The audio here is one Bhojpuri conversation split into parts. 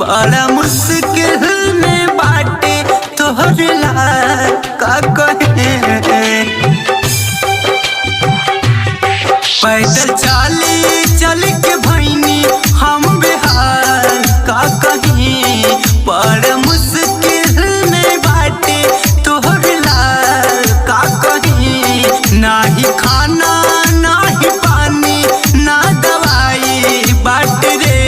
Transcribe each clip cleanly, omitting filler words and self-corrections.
बड़ा मुश्किल में बाटे तोहर लाल का कहे। पैदल चल के भईनी हम बिहार का कहीं। बड़ा मुश्किल में बाटे तोहर लाल का कहीं। नाही खाना नाही पानी ना दवाई बाट रे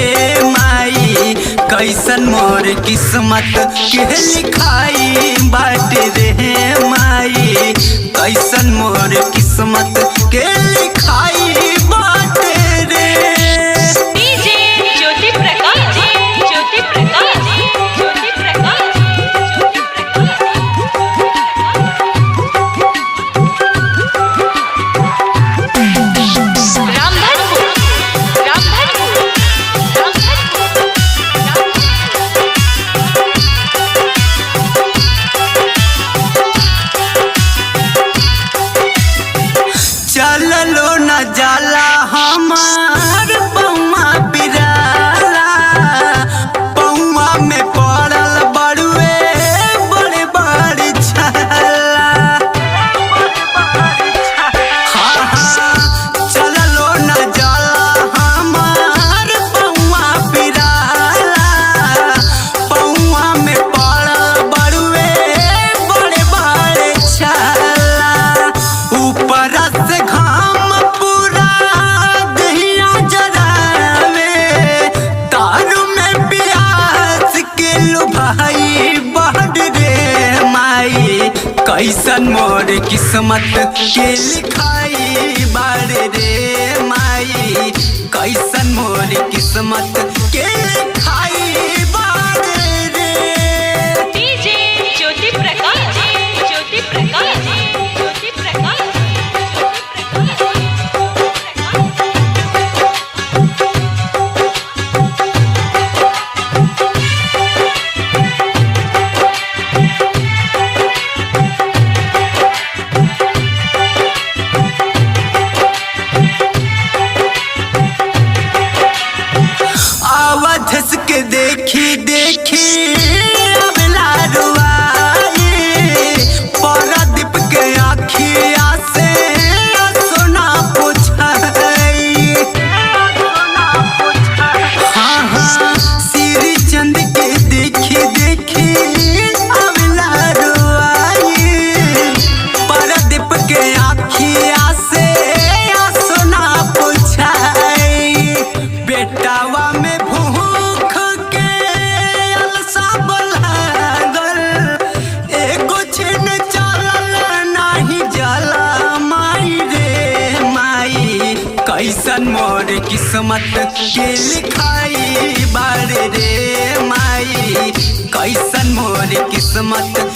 माई। कैसन मोर किस्मत के लिखाई बाट रे माई। कैसन मोर किस्मत के लिखाई बाट रे। डीजे ज्योति प्रकाश, ज्योति प्रकाश, ज्योति प्रकाश, ज्योति प्रकाश। रामधनपुर, रामधनपुर, रामधनपुर। चललो न जाला हमार पौआ पिराला। पौआ में पड़ल बड़ुए बड़े बड़े छाला। हाँ हाँ चललो न जाला हमार पौआ पिराला। पौआ में पड़ल बड़ुए बड़े बड़े छाला। ऊपर से घाम पूरा दहिया जरावे। तारू में प्यास के लुभाई बढ़ रे माई। कैसन मोर किस्मत के लिखाई बाड़ रे माई। कैसन मोर किस्मत के लिखाई बाड़ रे। डीजे ज्योति प्रकाश, ज्योति प्रकाश, ज्योति प्रकाश। आवाज के देखी देखी अबला रुआई। परदीप के आँखिया से सोना पुछाई। हाँ हाँ श्री चंद के देखी देखी अबला रुआई। परदीप के आँखिया से सोना पुछाई। बेटावा में भूख के अलसा लागल। एगो छिन चलल नाही जाला माई रे माई। कैसन मोर किस्मत के लिखाई बाड़ रे माई। कैसन मोर किस्मत